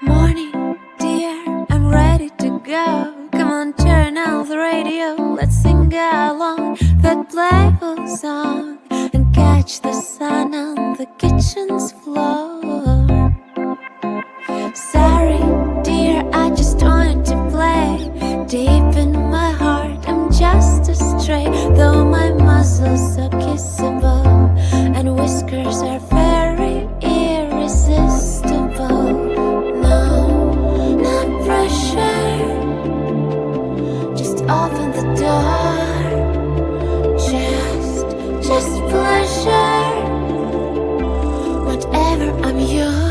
Morning, dear, I'm ready to go. Come on, turn on the radio. Let's sing along that playful song and catch the sun on the kitchen's floor. Sorry, dear, I just wanted to play. Deep in my heart, I'm just a stray. Though my muscles are kissable and whiskers are very irresistible. No, not pressure. Just open the door. Just pleasure. Whatever, I'm yours.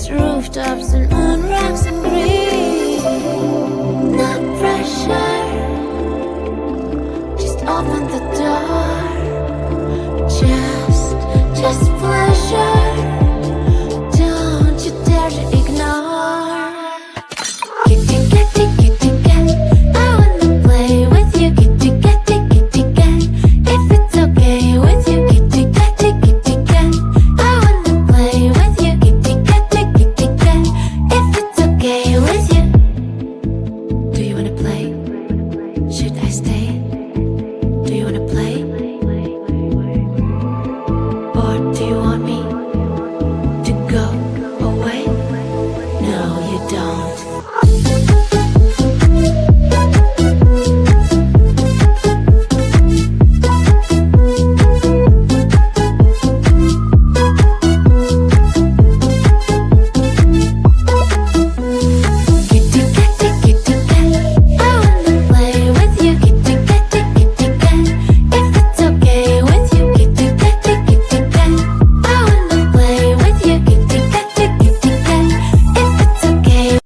Rooftops and moon rocks and green. Not pressure. Just open the door. Just pleasure. Don't you dare to ignore. Kitty cat, I wanna play with you. Kitty cat, if it's okay with you. Kitty cat, I wanna play with you. Kitty cat, if it's okay with you. Do you wanna play? Should I stay? Do you wanna play? Or do you want me to go away? No, you don't. Kitty cat, I wanna play with you. Kitty cat, if it's okay with you. Kitty cat, I wanna play with you. Kitty cat, if it's okay.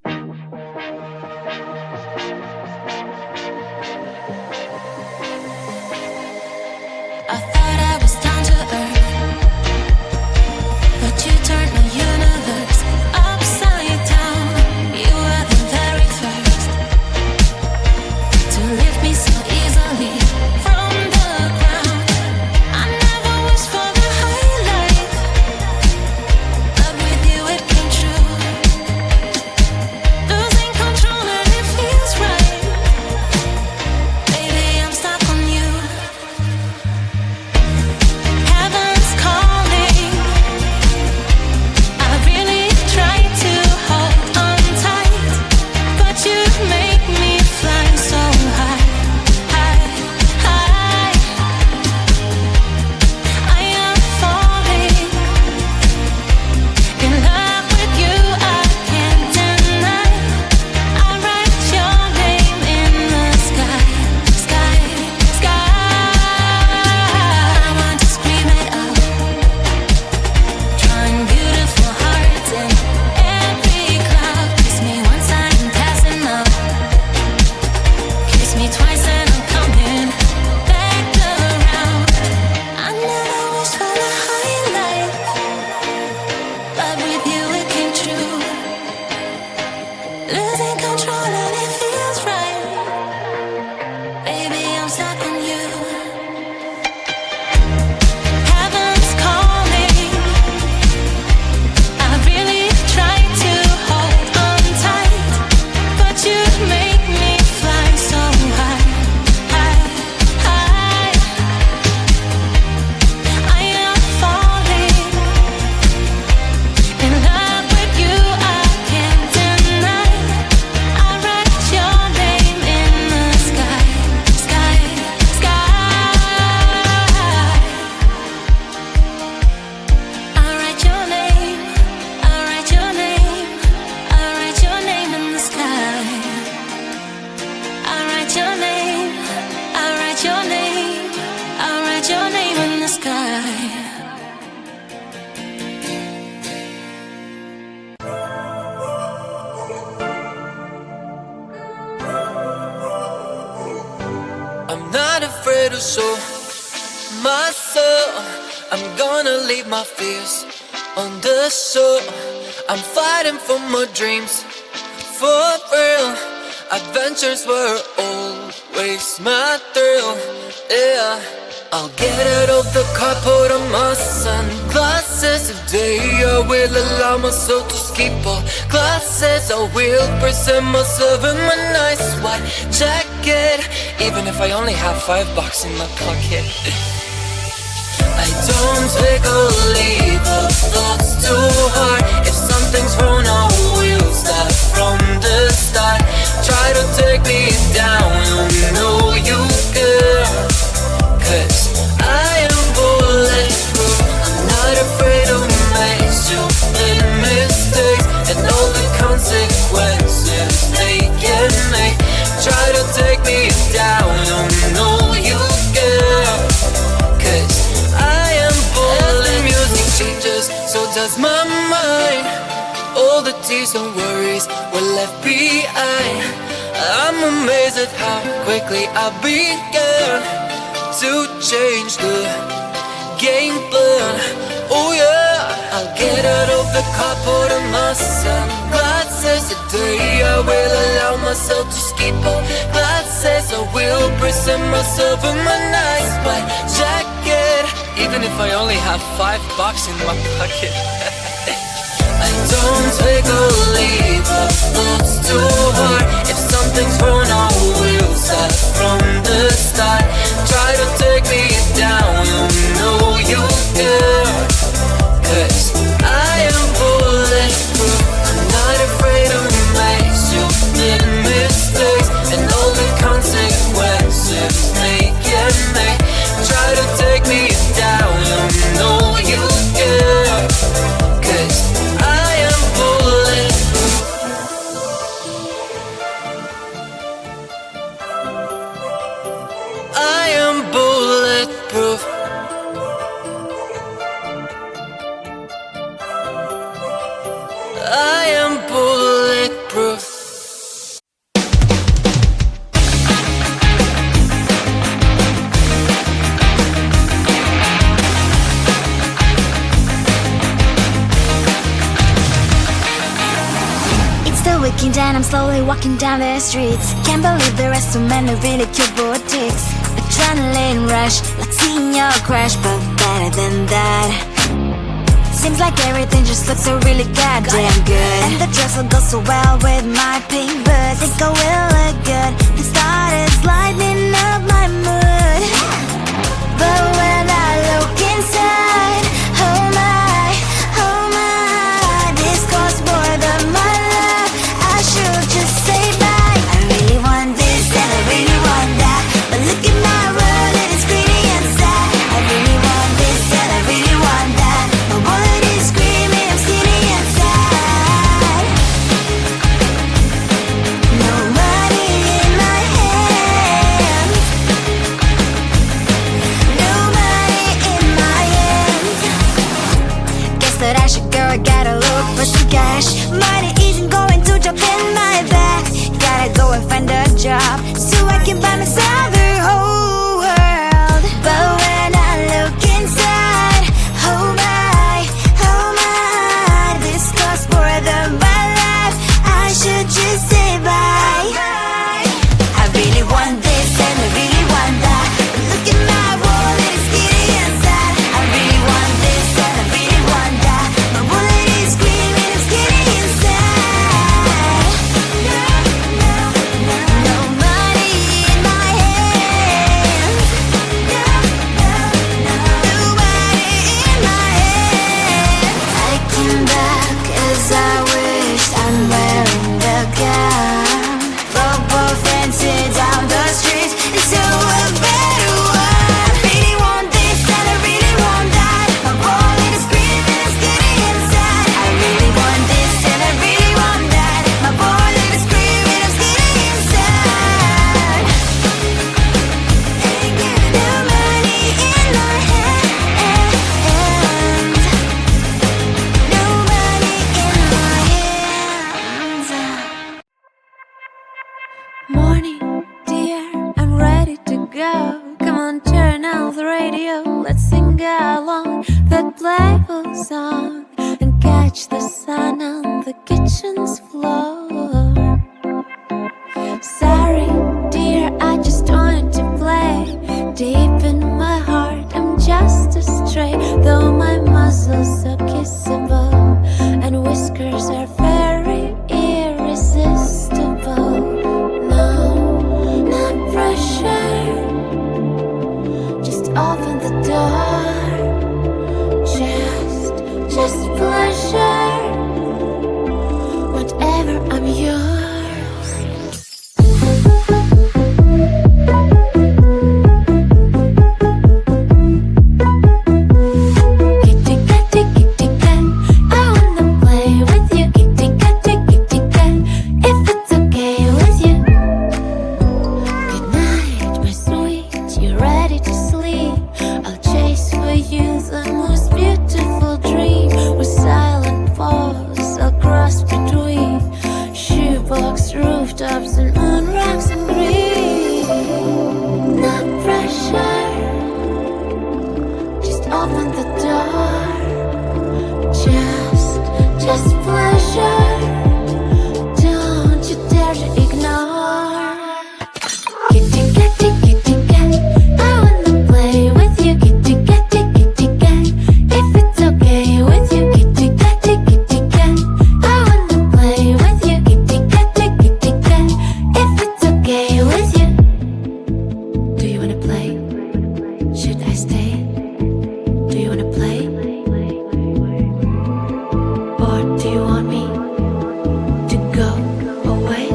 not afraid to show myself. I'm gonna leave my fears on the shore. I'm fighting for my dreams, for real. Adventures were always my thrill, yeah. I'll get out of the car, put on my sunglasses. Today I will allow myself to skip all classes. I will present myself in my nice white jacket, even if I only have $5 in my pocket. I don't take or leave the thoughts too hard. If something's wrong, I will start from the start. Try to take me down, you know you can. 'Cause I am bulletproof. I'm not afraid to make stupid mistakes and all the consequences they can make. Try to take me down, you know you can. 'Cause I am bulletproof. As the music changes, so does my mind. All the tears and worries were left behind. I'm amazed at how quickly I began to change the game plan. Oh yeah, I'll get out of the car, put on my sunglasses. Today I will allow myself to skip all classes. I will present myself in my nice white jacket, even if I only have $5 in my pocket. I don't take or leave the thoughts too hard. If something's wrong, I will start from the start. Try to take me down, you know you can. 'Cause I am bulletproof. I'm not afraid to make stupid mistakes and all the consequences they can make. Try to take me down, you know you can. 'Cause I am bulletproof. I am bulletproof. I am bulletproof. It's the weekend and I'm slowly walking down the streets. Can't believe there are so many really cute boutiques. Adrenaline rush, like seeing your crush, but better than that. Seems like everything just looks so really goddamn good. And the dress will go so well with my pink boots. Think I will look good and started lighting up my mood. But when I look inside, oh my, this costs more than my love. I should just say bye. I really want this and I really want that, but look at my world, it is pretty and sad. I really want this and I really want that. My wallet is screaming, I'm skinny and sad. No money in my head. that playful song and catch the sun on the kitchen's floor. Sorry, dear, I just wanted to play. Deep in my heart, I'm just a stray. Though my muscles are kissable and whiskers are very irresistible. No, not pressure. Just open the door. Just pleasure. Whatever, I'm yours. Rooftops and moon rocks and green. Not pressure. Just open the door. Just pleasure. Don't you dare to ignore. Kitty, kitty, kitty cat, I wanna play with you. Kitty, kitty, kitty cat, if it's okay with you. Kitty, kitty, kitty cat, I wanna play with you. Kitty, kitty, kitty cat, if it's okay with you. Do you wanna play? Should I stay? Do you wanna play? Or do you want me to go away?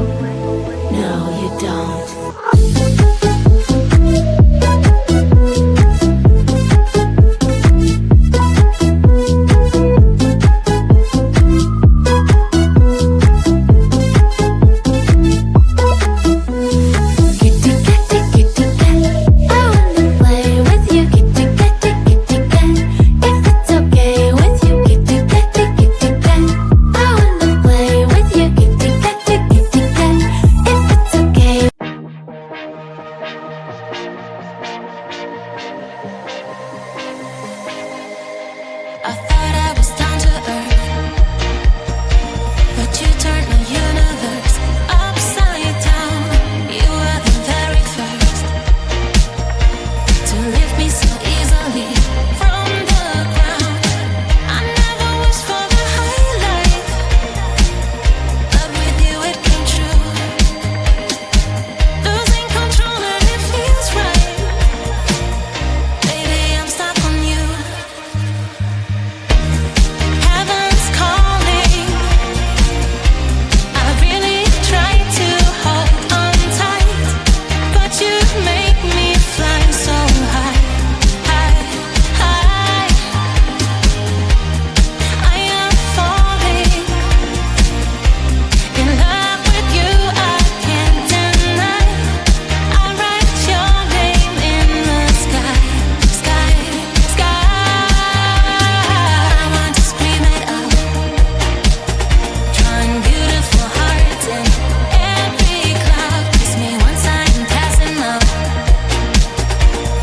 No, you don't. Kitty, kitty, kitty cat, I wanna play with you. Kitty, kitty, kitty cat, if it's okay with you. Kitty, kitty, kitty cat, I wanna play with you. Kitty, kitty, kitty cat, if it's okay. I thought I was down to earth, but you turned my universe upside down. You were the very first to lift me so easily from the ground. I never wished for the highlight, but with you it came true. Losing control and it feels right. Baby, I'm stuck on you. Heaven's calling. I really try to hold on tight, but you make me fly so high, high, high. I am falling in love with you. I can't deny. I write your name in the sky, sky, sky. I want to scream it out, drawing beautiful hearts in every cloud. Kiss me once I'm passing out.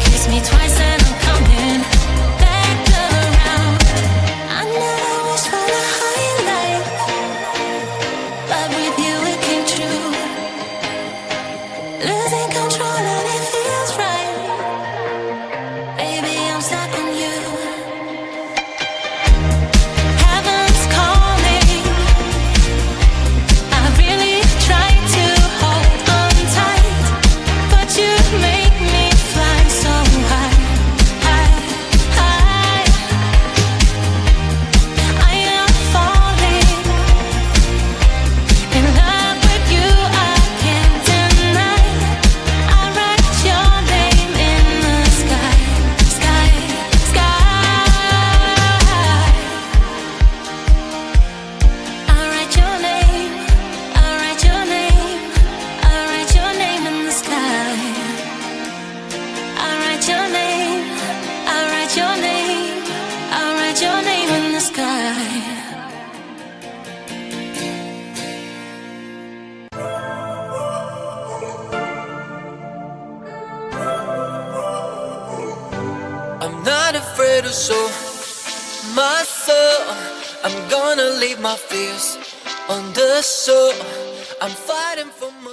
Kiss me twice and I'm coming back around. I never wished for the highlight, but with you it came true. Losing control and it feels right. Baby, I'm stuck on you. Heaven's calling. I really try to hold on tight, but you make me fly so high, high, high. I am falling in love with you. I can't deny. I write your name in the sky, sky, sky. I write your name. I write your name. I write your name in the sky. I write your name. I write your name. I write your name in the sky. I'm not afraid of soul. my soul. I'm gonna leave my fears on the shore. I'm fighting for my